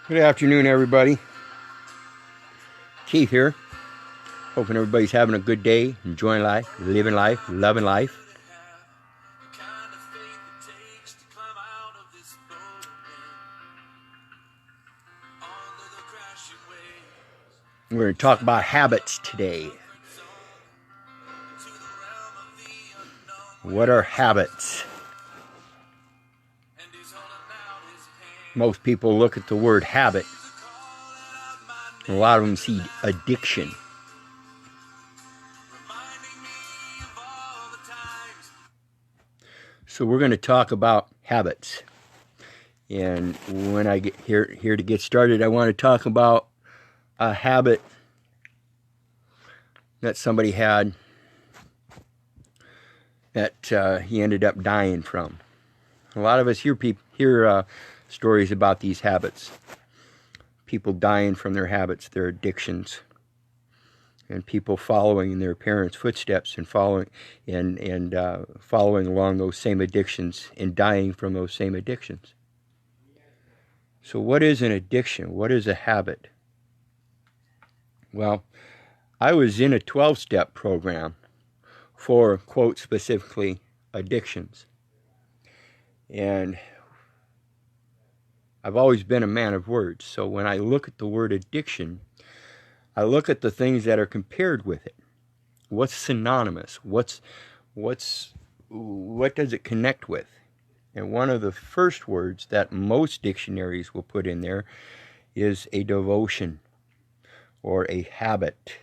Good afternoon, everybody. Keith here. Hoping everybody's having a good day, enjoying life, living life, loving life. We're going to talk about habits today. What are habits? Most people look at the word habit. A lot of them see addiction. So we're going to talk about habits. And when I get here to get started, I want to talk about a habit that somebody had that he ended up dying from. A lot of us hear stories about these habits. People dying from their habits, their addictions, and people following in their parents' footsteps and following along those same addictions and dying from those same addictions. So what is an addiction? What is a habit? Well, I was in a 12-step program for, quote, specifically addictions. And I've always been a man of words. So when I look at the word addiction, I look at the things that are compared with it. What's synonymous? What does it connect with? And one of the first words that most dictionaries will put in there is a devotion or a habit.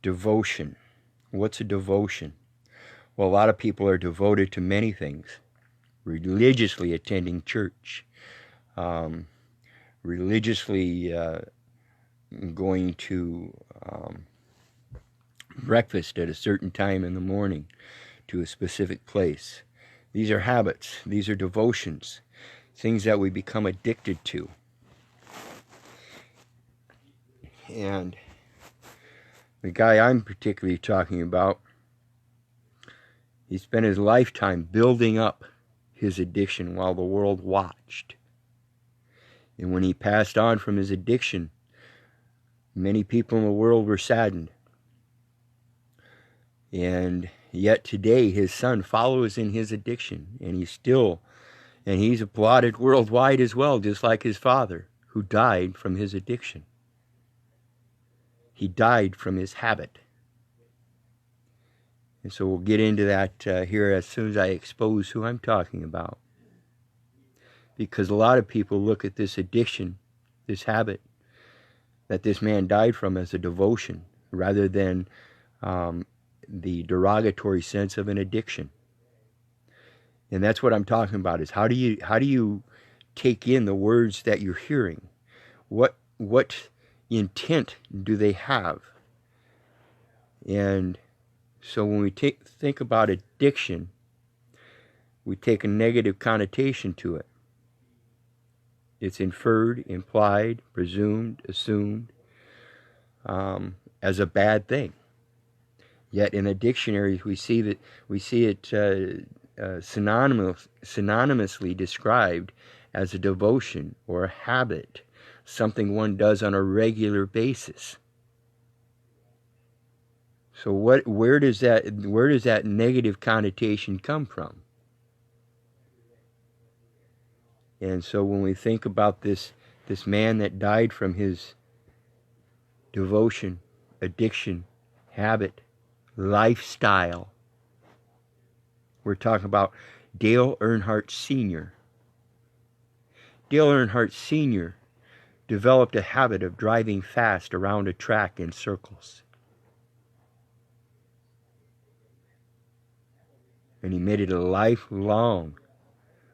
Devotion. What's a devotion? Well, a lot of people are devoted to many things. Religiously attending church. Religiously going to breakfast at a certain time in the morning to a specific place. These are habits. These are devotions. Things that we become addicted to. And the guy I'm particularly talking about, he spent his lifetime building up his addiction while the world watched. And when he passed on from his addiction, many people in the world were saddened. And yet today his son follows in his addiction, and he's applauded worldwide as well, just like his father, who died from his addiction. He died from his habit. And so we'll get into that here as soon as I expose who I'm talking about. Because a lot of people look at this addiction, this habit that this man died from, as a devotion, rather than the derogatory sense of an addiction. And that's what I'm talking about, is how do you take in the words that you're hearing? What intent do they have? And so when we think about addiction, we take a negative connotation to it. It's inferred, implied, presumed, assumed as a bad thing. Yet in the dictionaries we see it synonymously described as a devotion or a habit, something one does on a regular basis. So where does that negative connotation come from? And so when we think about this man that died from his devotion, addiction, habit, lifestyle, we're talking about Dale Earnhardt Sr. Dale Earnhardt Sr. developed a habit of driving fast around a track in circles. And he made it a lifelong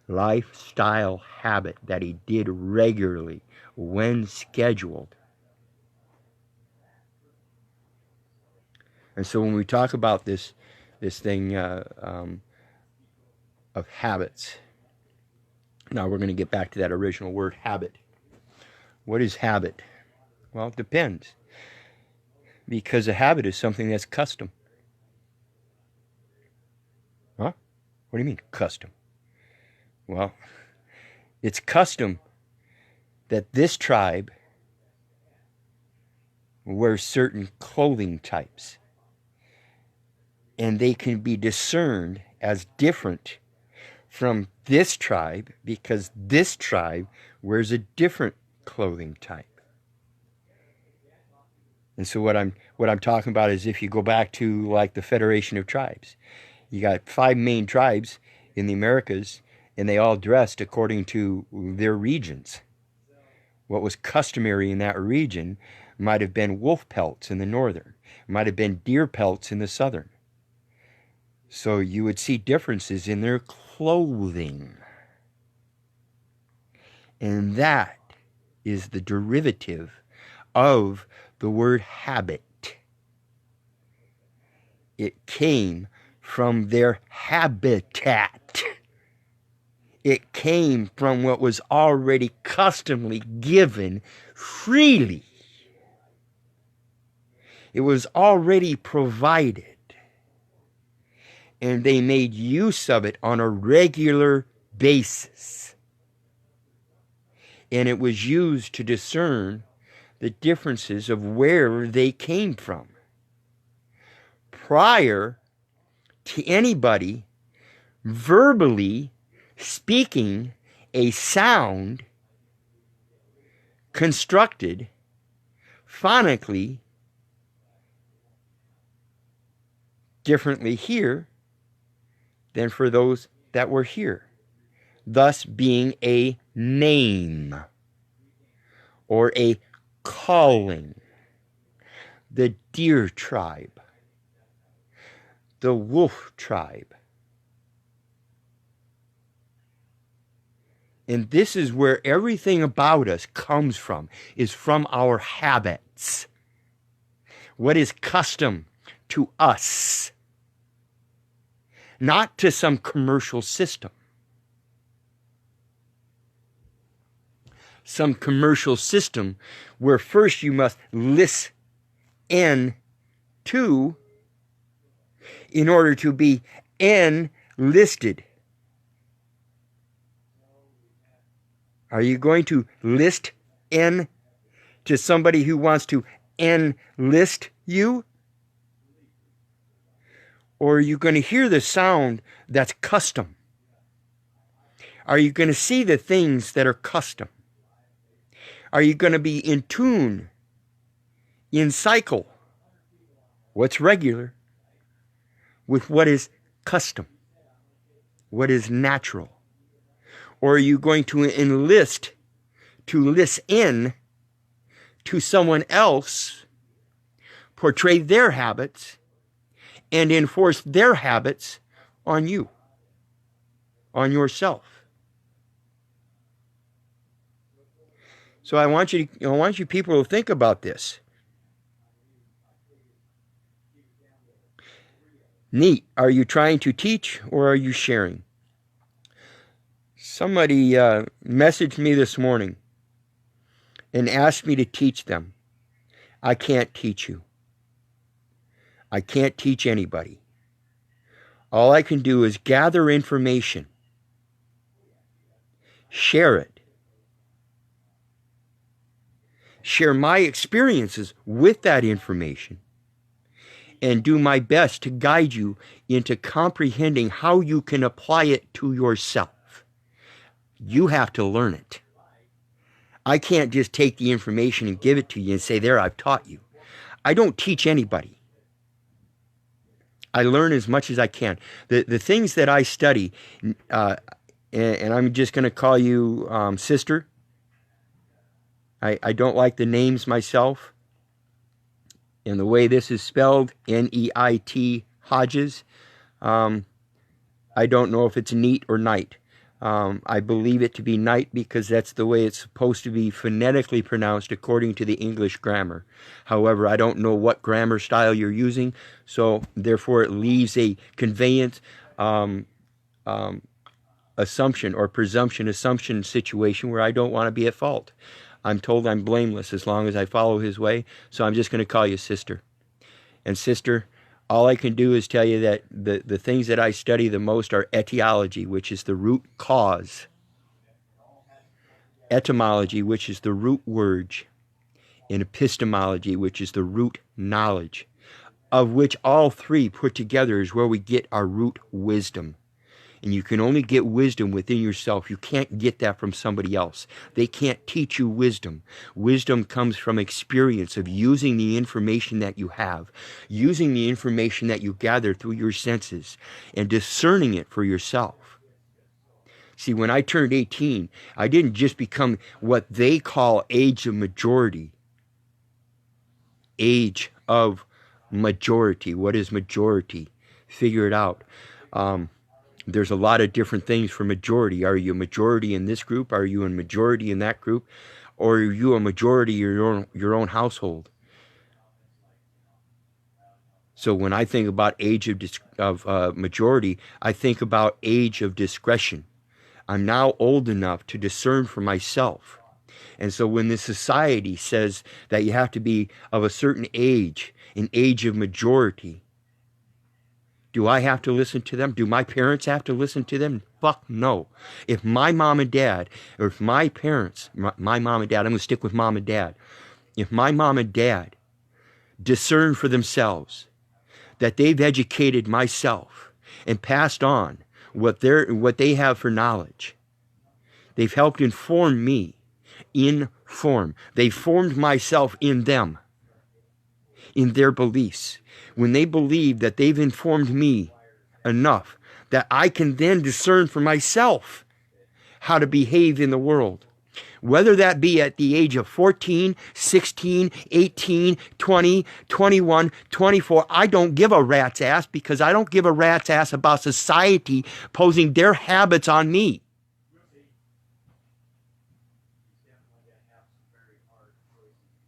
lifestyle habit that he did regularly when scheduled. And so when we talk about this thing of habits, now we're going to get back to that original word, habit. What is habit? Well, it depends. Because a habit is something that's custom. Huh? What do you mean, custom? Well, It's custom that this tribe wears certain clothing types, and they can be discerned as different from this tribe because this tribe wears a different clothing type. And so what I'm talking about is if you go back to like the Federation of Tribes, you got 5 main tribes in the Americas, and they all dressed according to their regions. What was customary in that region might have been wolf pelts in the northern, might have been deer pelts in the southern. So you would see differences in their clothing. And that is the derivative of the word habit. It came from their habitat. It came from what was already customly given freely. It was already provided. And they made use of it on a regular basis. And it was used to discern the differences of where they came from. Prior to anybody verbally speaking a sound constructed phonically differently here than for those that were here, thus being a name or a calling. The deer tribe, the wolf tribe. And this is where everything about us comes from, is from our habits. What is custom to us, not to some commercial system. Some commercial system where first you must listen to in order to be enlisted. Are you going to list in to somebody who wants to enlist you? Or are you going to hear the sound that's custom? Are you going to see the things that are custom? Are you going to be in tune, in cycle, what's regular, with what is custom, what is natural? Or are you going to enlist to listen to someone else, portray their habits, and enforce their habits on you, on yourself? So I want you people to think about this. Neat. Are you trying to teach or are you sharing? Somebody messaged me this morning and asked me to teach them. I can't teach you. I can't teach anybody. All I can do is gather information, share it, share my experiences with that information, and do my best to guide you into comprehending how you can apply it to yourself. You have to learn it. I can't just take the information and give it to you and say, there, I've taught you. I don't teach anybody. I learn as much as I can. The things that I study, and I'm just going to call you sister. I don't like the names myself. And the way this is spelled, N-E-I-T, Hodges, I don't know if it's neat or night. I believe it to be night because that's the way it's supposed to be phonetically pronounced according to the English grammar. However, I don't know what grammar style you're using, so therefore it leaves a conveyance assumption or presumption assumption situation where I don't want to be at fault. I'm told I'm blameless as long as I follow his way, so I'm just going to call you sister. And sister, all I can do is tell you that the things that I study the most are etiology, which is the root cause. etymology, which is the root word, and epistemology, which is the root knowledge, of which all three put together is where we get our root wisdom. And you can only get wisdom within yourself. You can't get that from somebody else. They can't teach you wisdom. Wisdom comes from experience of using the information that you have, using the information that you gather through your senses, and discerning it for yourself. See, when I turned 18, I didn't just become what they call age of majority. Age of majority. What is majority? Figure it out. There's a lot of different things for majority. Are you a majority in this group? Are you a majority in that group? Or are you a majority in your own household? So when I think about age of majority, I think about age of discretion. I'm now old enough to discern for myself. And so when the society says that you have to be of a certain age, an age of majority, do I have to listen to them? Do my parents have to listen to them? Fuck no. If my mom and dad, or if my parents, my mom and dad, I'm going to stick with mom and dad. If my mom and dad discern for themselves that they've educated myself and passed on what they have for knowledge, they've helped inform me. They formed myself in them, in their beliefs. When they believe that they've informed me enough that I can then discern for myself how to behave in the world. Whether that be at the age of 14, 16, 18, 20, 21, 24, I don't give a rat's ass, because I don't give a rat's ass about society posing their habits on me.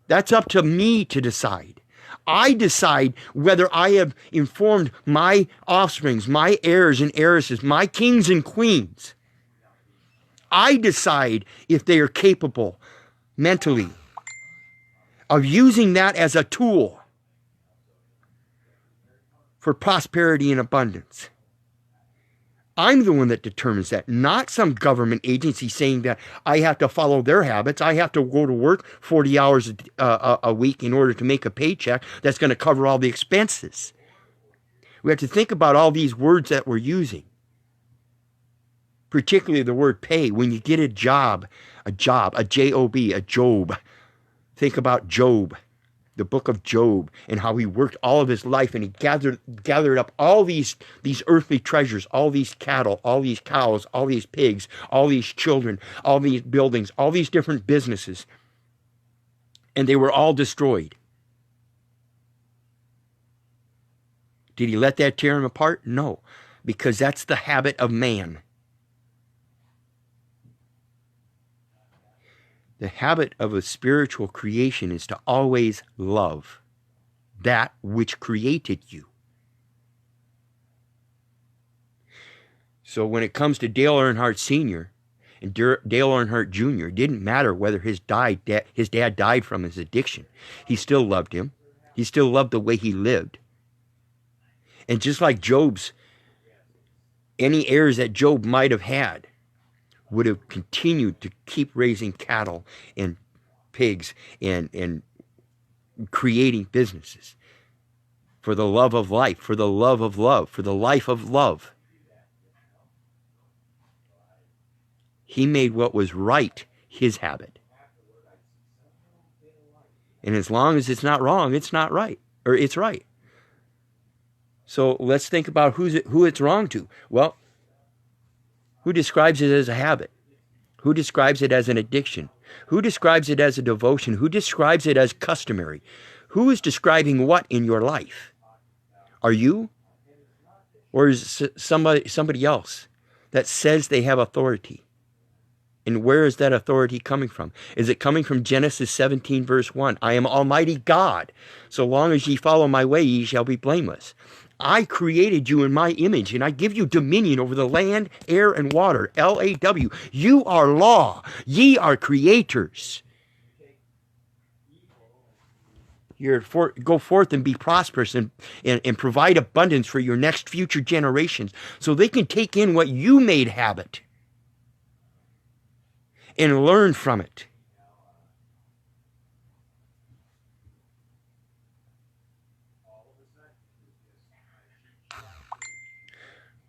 That's up to me to decide. I decide whether I have informed my offsprings, my heirs and heiresses, my kings and queens. I decide if they are capable mentally of using that as a tool for prosperity and abundance. I'm the one that determines that, not some government agency saying that I have to follow their habits. I have to go to work 40 hours a week in order to make a paycheck that's going to cover all the expenses. We have to think about all these words that we're using, particularly the word pay. When you get a job, a J-O-B, a Job. Think about Job, the book of Job, and how he worked all of his life, and he gathered up all these earthly treasures, all these cattle, all these cows, all these pigs, all these children, all these buildings, all these different businesses, and they were all destroyed. Did he let that tear him apart? No, because that's the habit of man. The habit of a spiritual creation is to always love that which created you. So when it comes to Dale Earnhardt Sr. and Dale Earnhardt Jr., it didn't matter whether his dad died from his addiction. He still loved him. He still loved the way he lived. And just like any heirs that Job might have had, would have continued to keep raising cattle and pigs and creating businesses for the love of life, for the love of love, for the life of love. He made what was right his habit. And as long as it's not wrong, it's not right, or it's right. So let's think about who it's wrong to. Well, who describes it as a habit? Who describes it as an addiction? Who describes it as a devotion? Who describes it as customary? Who is describing what in your life? Are you? Or is it somebody else that says they have authority? And where is that authority coming from? Is it coming from Genesis 17, verse 1? I am Almighty God. So long as ye follow my way, ye shall be blameless. I created you in my image, and I give you dominion over the land, air, and water. L-A-W. You are law. Ye are creators. Go forth and be prosperous and provide abundance for your next future generations so they can take in what you made habit. and learn from it.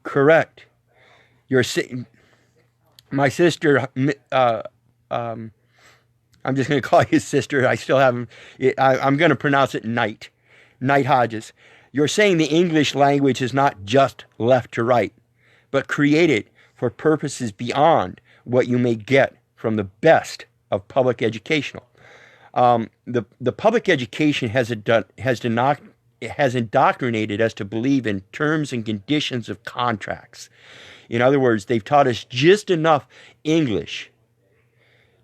Correct. You're my sister, I'm just going to call you sister. I still haven't, I'm going to pronounce it Knight. Knight Hodges. You're saying the English language is not just left to right, but created for purposes beyond what you may get from the best of public educational. The public education has indoctrinated us to believe in terms and conditions of contracts. In other words, they've taught us just enough English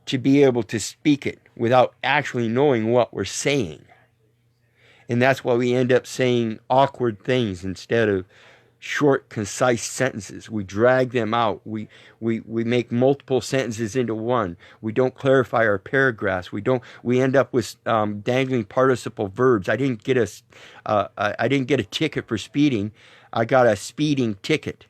to be able to speak it without actually knowing what we're saying. And that's why we end up saying awkward things instead of short, concise sentences. We drag them out. We make multiple sentences into one. We don't clarify our paragraphs. We end up with dangling participle verbs. I didn't get a ticket for speeding. I got a speeding ticket.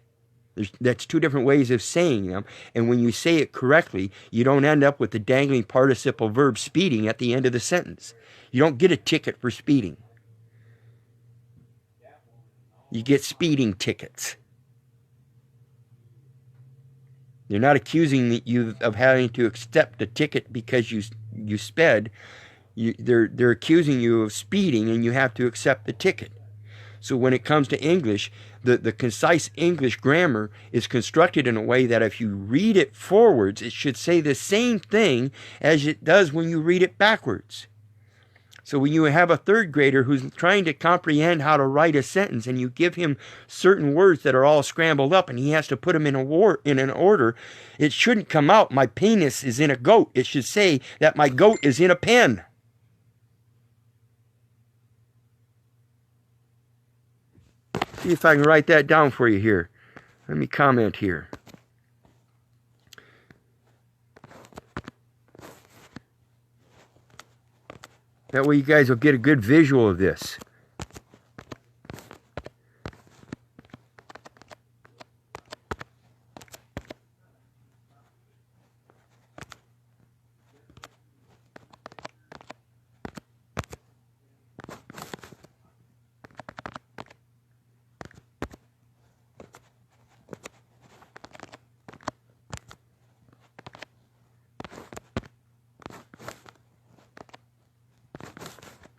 That's two different ways of saying them. And when you say it correctly, you don't end up with the dangling participle verb speeding at the end of the sentence. You don't get a ticket for speeding. You get speeding tickets. They're not accusing you of having to accept a ticket because you sped. They're accusing you of speeding and you have to accept the ticket. So when it comes to English, the concise English grammar is constructed in a way that if you read it forwards, it should say the same thing as it does when you read it backwards. So when you have a third grader who's trying to comprehend how to write a sentence and you give him certain words that are all scrambled up and he has to put them in an order, it shouldn't come out, my penis is in a goat. It should say that my goat is in a pen. See if I can write that down for you here. Let me comment here. That way you guys will get a good visual of this.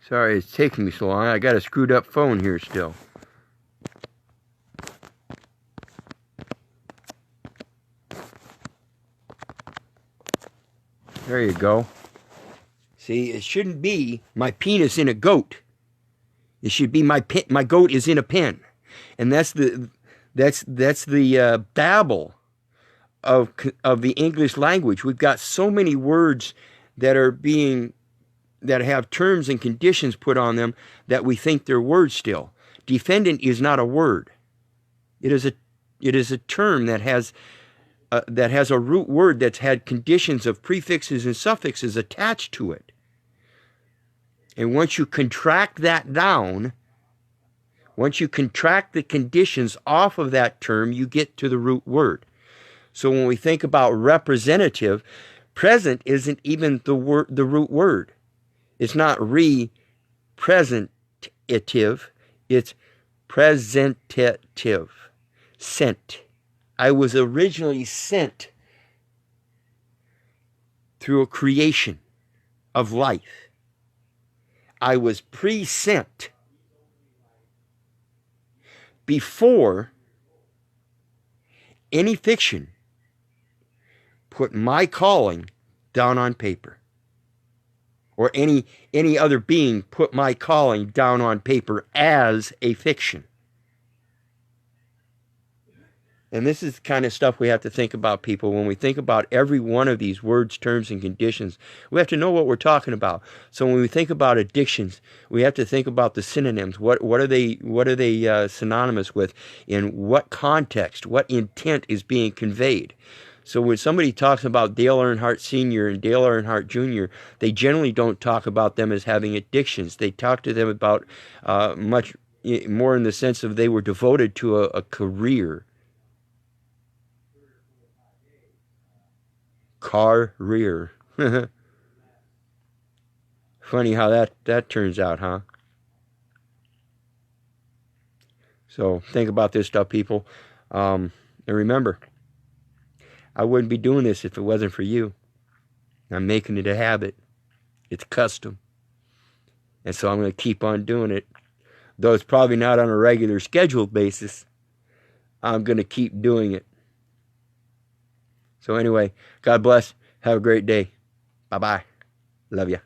Sorry, it's taking me so long. I got a screwed up phone here still. There you go. See, it shouldn't be my penis in a goat. It should be my goat is in a pen, and that's the babble of the English language. We've got so many words that have terms and conditions put on them that we think they're words still. Defendant is not a word. It is a term that has a root word that's had conditions of prefixes and suffixes attached to it. And once you contract that down, once you contract the conditions off of that term, you get to the root word. So when we think about representative, present isn't even the root word. It's not representative, it's presentative. Sent. I was originally sent through a creation of life. I was pre-sent before any fiction put my calling down on paper, or any other being put my calling down on paper as a fiction. And this is the kind of stuff we have to think about, people. When we think about every one of these words, terms, and conditions, we have to know what we're talking about. So when we think about addictions, we have to think about the synonyms. What are they synonymous with? In what context? What intent is being conveyed? So when somebody talks about Dale Earnhardt Sr. and Dale Earnhardt Jr., they generally don't talk about them as having addictions. They talk to them about much more in the sense of they were devoted to a career. car rear. Funny how that turns out, huh? So think about this stuff, people. And remember, I wouldn't be doing this if it wasn't for you. I'm making it a habit. It's custom. And so I'm going to keep on doing it. Though it's probably not on a regular scheduled basis, I'm going to keep doing it. So anyway, God bless. Have a great day. Bye-bye. Love ya.